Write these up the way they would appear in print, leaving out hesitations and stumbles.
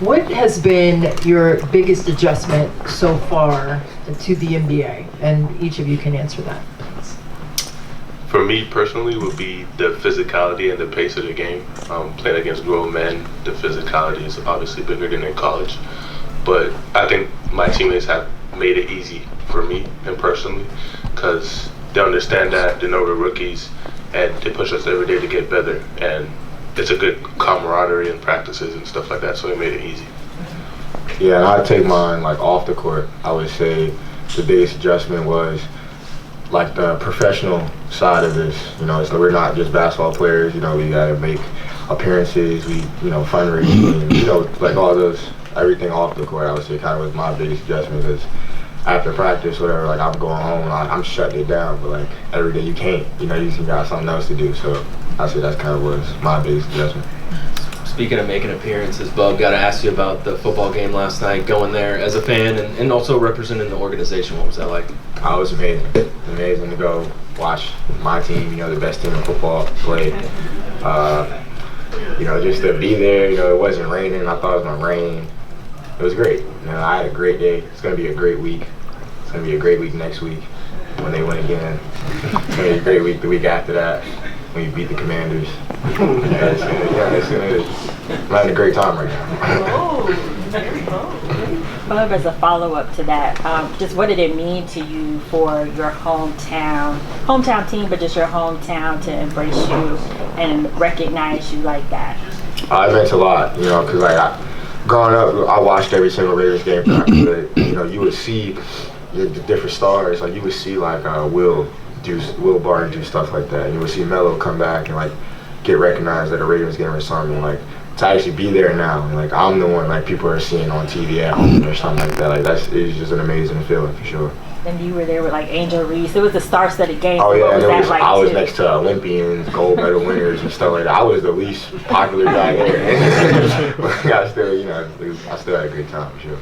What has been your biggest adjustment so far to the NBA? And each of you can answer that. For me personally, would be the physicality and the pace of the game. Playing against grown men, the physicality is obviously bigger than in college. But I think my teammates have made it easy for me and personally, because they understand that, they know we're rookies, and they push us every day to get better. And it's a good camaraderie in practices and stuff like that, so it made it easy. Yeah, and I'd take mine like off the court. I would say the biggest adjustment was like the professional side of this. So we're not just basketball players. We gotta make appearances. We, fundraising. Like all those, everything off the court. I would say kind of was my biggest adjustment, because after practice, whatever, like I'm going home, I'm shutting it down. But like every day you can't. You got something else to do. So I say that's kind of was my biggest adjustment. Speaking of making appearances, Bub, got to ask you about the football game last night, going there as a fan and also representing the organization. What was that like? Oh, it was amazing. It was amazing to go watch my team, the best team in football, play. Just to be there, it wasn't raining. I thought it was going to rain. It was great. I had a great day. It's going to be a great week. It's going to be a great week next week when they win again. It's going to be a great week the week after that when you beat the Commanders. I'm having a great time right now. Bub, as a follow-up to that, just what did it mean to you for your hometown team, but just your hometown to embrace you and recognize you like that? It meant a lot, because growing up, I watched every single Raiders game. But, you would see the different stars. Like you would see Will Barton do stuff like that. And you would see Melo come back and get recognized at a Raiders game or something. To actually be there now, and I'm the one people are seeing on TV at home or something like that. It's just an amazing feeling for sure. And you were there with Angel Reese. It was a star-studded game. Oh yeah, I was too? Next to Olympians, gold medal winners, and stuff like that. I was the least popular guy there. But I still had a great time for sure.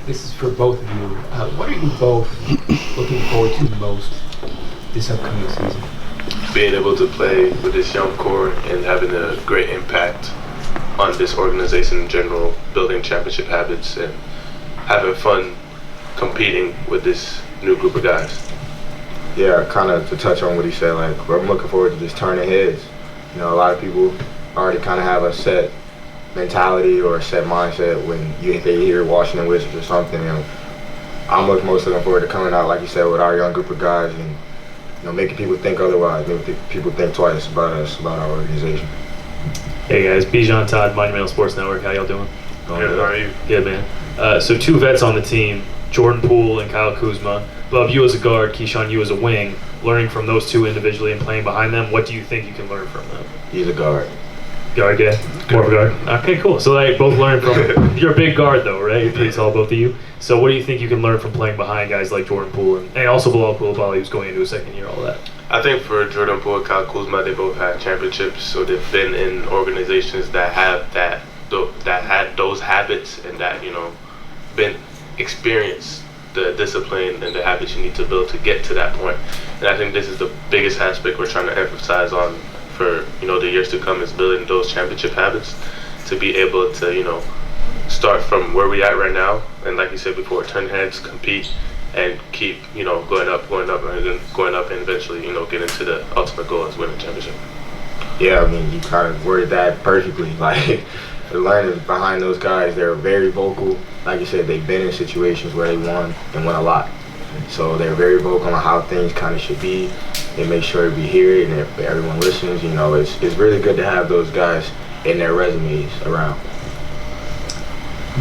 This is for both of you. What are you both looking forward to most this upcoming season? Being able to play with this young core and having a great impact on this organization in general, building championship habits and having fun competing with this new group of guys. Yeah, kind of to touch on what he said, I'm looking forward to just turning heads. A lot of people already kind of have a set mentality or a set mindset when they hear Washington Wizards or something. I'm most looking forward to coming out, like you said, with our young group of guys and making people think otherwise, making people think twice about us, about our organization. Hey guys, Bijan Todd, Monumental Sports Network. How y'all doing? Good, how are you? Good, man. So two vets on the team, Jordan Poole and Kyle Kuzma. Bub, you as a guard, Kyshawn, you as a wing. Learning from those two individually and playing behind them, what do you think you can learn from them? He's a guard. Guard, yeah? More of a guard? Okay, cool. So both learn from, you're a big guard though, right? You're pretty tall, both of you. So what do you think you can learn from playing behind guys like Jordan Poole and also Bilal Coulibaly, who's going into his second year, all that? I think for Jordan Poole and Kyle Kuzma, they both had championships, so they've been in organizations that have that had those habits and that been experienced the discipline and the habits you need to build to get to that point. And I think this is the biggest aspect we're trying to emphasize on for the years to come, is building those championship habits to be able to start from where we at right now, and like you said before, turn heads, compete, and keep going up, and eventually get into the ultimate goal as winning a championship. Yeah, I mean, you kind of worded that perfectly. Learning behind those guys, they're very vocal. Like you said, they've been in situations where they won and won a lot. So they're very vocal on how things kind of should be. They make sure we hear it and if everyone listens. It's really good to have those guys in their resumes around.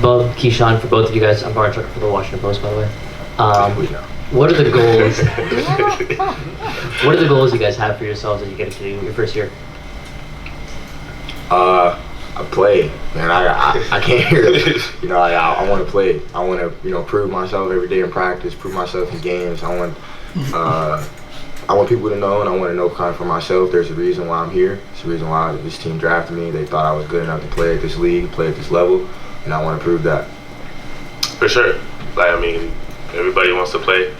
Bub, Kyshawn, for both of you guys, I'm Barton Trucker for the Washington Post, by the way. What are the goals? What are the goals you guys have for yourselves as you get into your first year? I play, man. I can't hear it. I want to play. I want to, prove myself every day in practice, prove myself in games. I want people to know, and I want to know kind of for myself. There's a reason why I'm here. It's a reason why this team drafted me. They thought I was good enough to play at this league, play at this level, and I want to prove that. For sure. Everybody wants to play.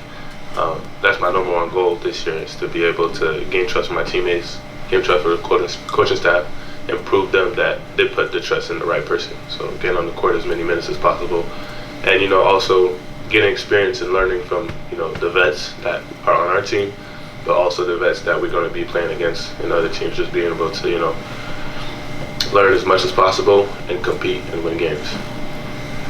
That's my number one goal this year, is to be able to gain trust with my teammates, gain trust with the coaching staff, and prove them that they put the trust in the right person. So getting on the court as many minutes as possible, and also getting experience and learning from the vets that are on our team, but also the vets that we're going to be playing against in other teams. Just being able to learn as much as possible and compete and win games.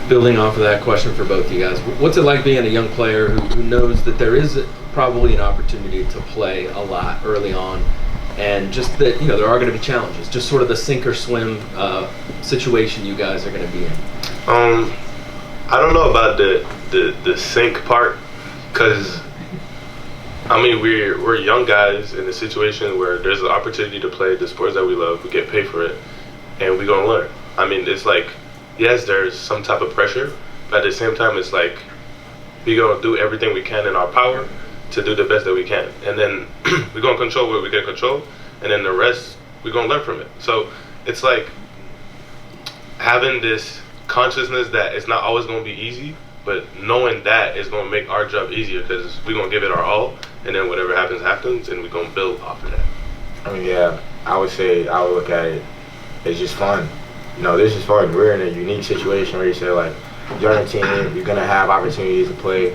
Building off of that question for both of you guys, what's it like being a young player who knows that there is probably an opportunity to play a lot early on, and just that there are going to be challenges, just sort of the sink or swim situation you guys are going to be in? I don't know about the sink part, because we're young guys in a situation where there's an opportunity to play the sports that we love, we get paid for it, and we're gonna learn. It's like, yes, there's some type of pressure, but at the same time, it's like we're gonna do everything we can in our power to do the best that we can, and then we're gonna control what we can control, and then the rest we're gonna learn from it. So it's like having this consciousness that it's not always gonna be easy, but knowing that is gonna make our job easier, because we're gonna give it our all, and then whatever happens, and we're gonna build off of that. Yeah, I would say I would look at it as just fun. This is fun. We're in a unique situation where you say, like, join a team, you're gonna have opportunities to play.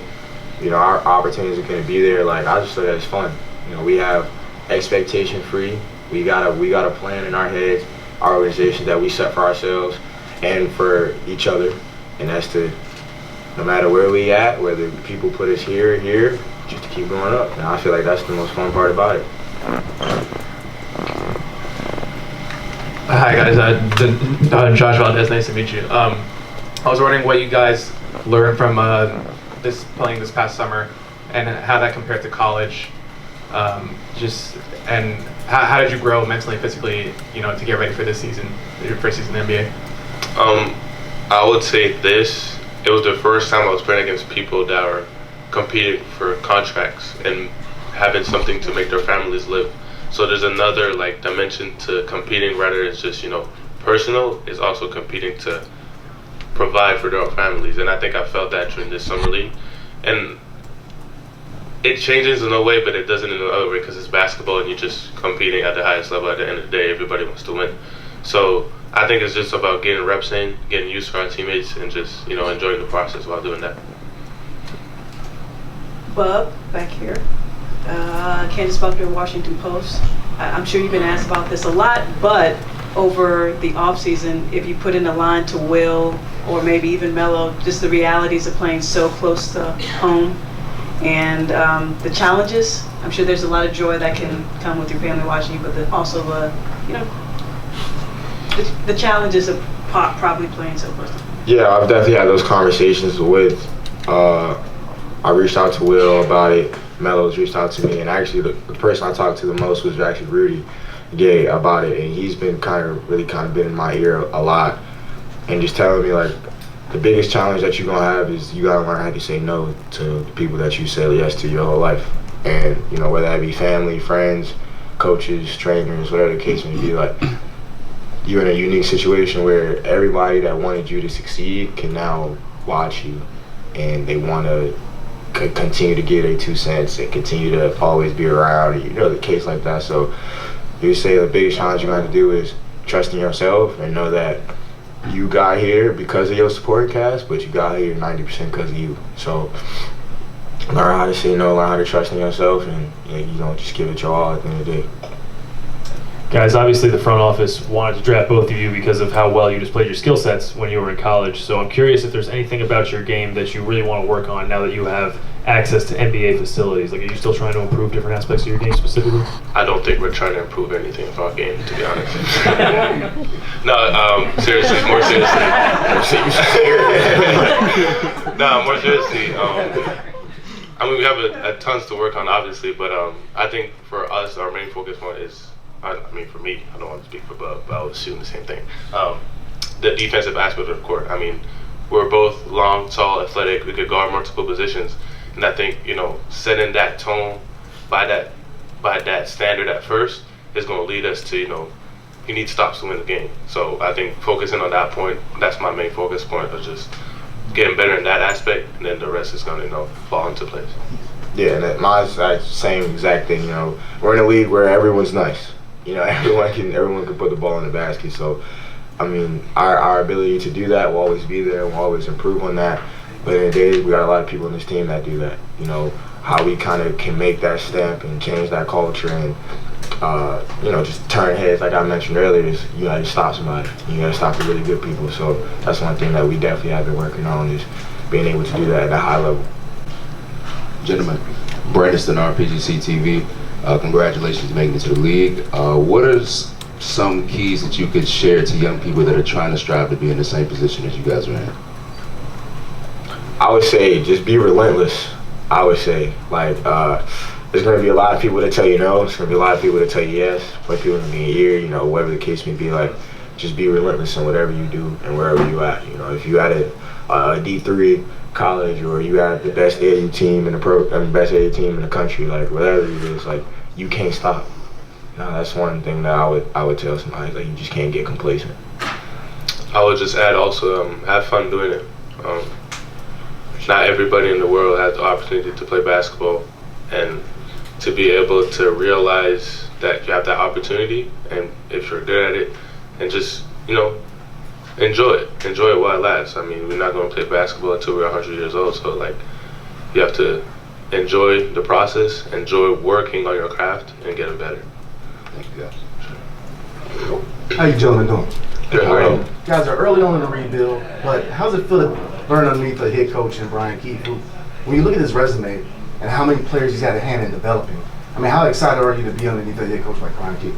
Our opportunities are gonna be there. Like, I just look at it as fun. We have expectation free. We got a plan in our heads, our organization that we set for ourselves and for each other, and that's to, no matter where we at, whether people put us here or here, just to keep going up. And I feel like that's the most fun part about it. Hi guys, Josh Valdez, nice to meet you. I was wondering what you guys learned from playing this past summer, and how that compared to college. And how did you grow mentally, physically, to get ready for this season, your first season in the NBA? I would say this. It was the first time I was playing against people that are competing for contracts and having something to make their families live. So there's another dimension to competing, rather than just personal. It's also competing to provide for their own families, and I think I felt that during this summer league. And it changes in a way, but it doesn't in another way, because it's basketball and you're just competing at the highest level. At the end of the day, everybody wants to win. So I think it's just about getting reps in, getting used to our teammates, and just enjoying the process while doing that. Bub, back here. Candace Buckner, Washington Post. I'm sure you've been asked about this a lot, but over the off season, if you put in a line to Will or maybe even Melo, just the realities of playing so close to home and the challenges. I'm sure there's a lot of joy that can come with your family watching you, but also the challenges of probably playing so close to home. Yeah, I've definitely had those conversations with. I reached out to Will about it. Melo's reached out to me, and actually the person I talked to the most was actually Rudy Gay about it, and he's been really been in my ear a lot, and just telling me like the biggest challenge that you're gonna have is you gotta learn how to say no to the people that you said yes to your whole life, and whether that be family, friends, coaches, trainers, whatever the case may be. Like, you're in a unique situation where everybody that wanted you to succeed can now watch you, and they want to continue to give their 2 cents and continue to always be around, the case like that. So you say the biggest challenge you're going to do is trusting yourself and know that you got here because of your supporting cast, but you got here 90% because of you. So learn how to say no, learn how to trust in yourself, and just give it your all at the end of the day. Guys, obviously the front office wanted to draft both of you because of how well you displayed your skill sets when you were in college. So I'm curious if there's anything about your game that you really want to work on now that you have access to NBA facilities. Like, are you still trying to improve different aspects of your game specifically? I don't think we're trying to improve anything of our game, to be honest. No, seriously, more seriously. No, more seriously. We have a tons to work on, obviously, but I think for us, our main focus point is, for me, I don't want to speak for Bub, but I was shooting the same thing. The defensive aspect of the court. We're both long, tall, athletic. We could guard multiple positions, and I think setting that tone by that standard at first is going to lead us to you need stops to win the game. So I think focusing on that point, that's my main focus point, of just getting better in that aspect, and then the rest is going to fall into place. Yeah, and mine's the same exact thing. We're in a league where everyone's nice. You know, everyone can put the ball in the basket. So, I mean, our ability to do that will always be there. We'll always improve on that. But in the days, we got a lot of people in this team that do that. You know, how we kind of can make that stamp and change that culture and, you know, just turn heads, like I mentioned earlier, is you got to stop somebody. You got to stop the really good people. So that's one thing that we definitely have been working on, is being able to do that at a high level. Gentlemen, Brandon, RPGC TV. Congratulations making it to the league. What are some keys that you could share to young people that are trying to strive to be in the same position as you guys are in? I would say just be relentless. I would say, like, there's going to be a lot of people that tell you no. There's going to be a lot of people that tell you yes. But people in your ear, you know, whatever the case may be, like, just be relentless in whatever you do and wherever you at. You know, if you at a D3 college or you at the best AAU team in the best AAU team in the country, like whatever it is, like you can't stop. You know, that's one thing that I would tell somebody, like you just can't get complacent. I would just add also, have fun doing it. Not everybody in the world has the opportunity to play basketball, and to be able to realize that you have that opportunity, and if you're good at it, and just, you know, enjoy it while it lasts. I mean, we're not going to play basketball until we're 100 years old, so like you have to enjoy the process, enjoy working on your craft and getting better. Thank you guys. How you gentlemen doing? Good, how are you? Guys are early on in the rebuild, but how's it feel to learn underneath a head coach in Brian Keefe, who, when you look at his resume and how many players he's had a hand in developing, I mean, how excited are you to be underneath a head coach like Brian Keefe?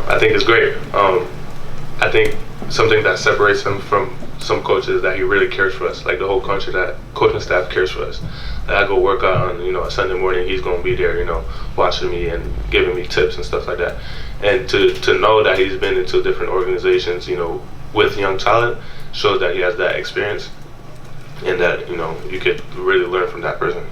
I think it's great. I think something that separates him from some coaches is that he really cares for us. Like the whole country, that coaching staff cares for us. That I go work out on, you know, a Sunday morning, he's gonna be there, you know, watching me and giving me tips and stuff like that. And to know that he's been into different organizations, you know, with young talent, shows that he has that experience, and that, you know, you could really learn from that person.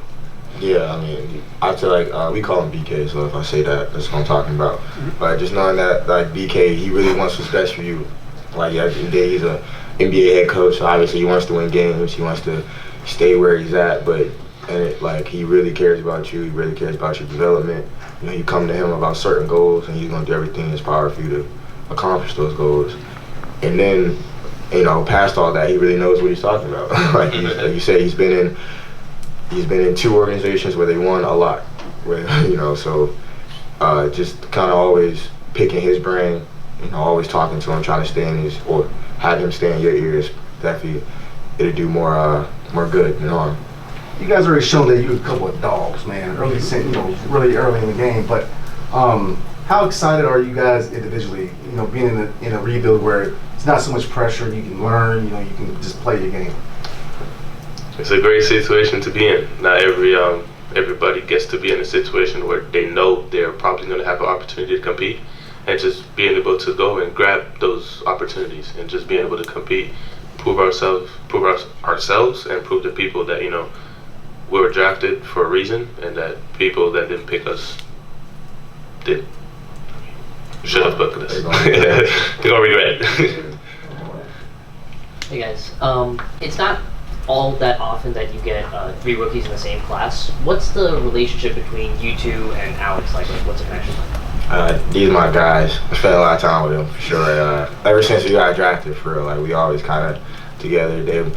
Yeah, I mean, I feel like we call him BK, so if I say that, that's what I'm talking about. But just knowing that, like, BK, he really wants what's best for you. Like, at the end of the day, he's an NBA head coach, so obviously he wants to win games, he wants to stay where he's at, but like, he really cares about you, he really cares about your development. You know, you come to him about certain goals, and he's going to do everything in his power for you to accomplish those goals. And then, you know, past all that, he really knows what he's talking about. Like you say, he's been in 2 organizations where they won a lot. Where, you know, so just kind of always picking his brain, you know, always talking to him, trying to stay in his, or have him stay in your ears. Definitely, it'll do more good than harm. You guys already shown that you're a couple of dogs, man. Really early in the game. But how excited are you guys individually? You know, being in a rebuild where it's not so much pressure, you can learn. You know, you can just play your game. It's a great situation to be in. Not everybody gets to be in a situation where they know they're probably going to have an opportunity to compete, and just being able to go and grab those opportunities and just being able to compete, prove ourselves, and prove to people that, you know, we were drafted for a reason, and that people that didn't pick us did. Should have picked us. They're gonna regret it. Hey guys, it's not all that often that you get 3 rookies in the same class. What's the relationship between you two and Alex like? What's the connection like? These are my guys. I spent a lot of time with them, for sure. Ever since we got drafted, for real, like, we always kind of together. They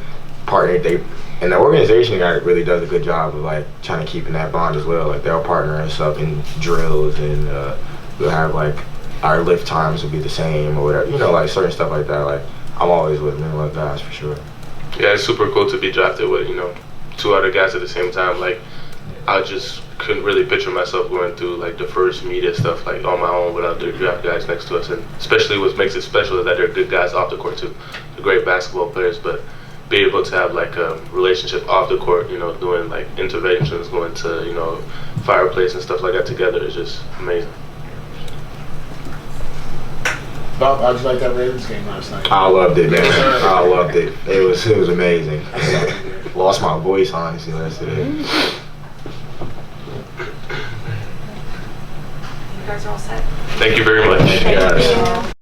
partnered. And the organization really does a good job of, like, trying to keep in that bond as well. Like, they'll partner us up in drills, and we'll have, like, our lift times will be the same or whatever. You know, like, certain stuff like that. Like, I'm always with them, like, guys, for sure. Yeah, it's super cool to be drafted with, you know, 2 other guys at the same time. Like, I just couldn't really picture myself going through, like, the first media stuff, like, on my own without the draft guys next to us. And especially what makes it special is that they're good guys off the court too. They're great basketball players, but be able to have, like, a relationship off the court, you know, doing, like, interventions, going to, you know, fireplace and stuff like that together is just amazing. Bob, how'd you like that Ravens game last night? I loved it, man. I loved it. It was amazing. Lost my voice, honestly, yesterday. You guys are all set. Thank you very much. Yes.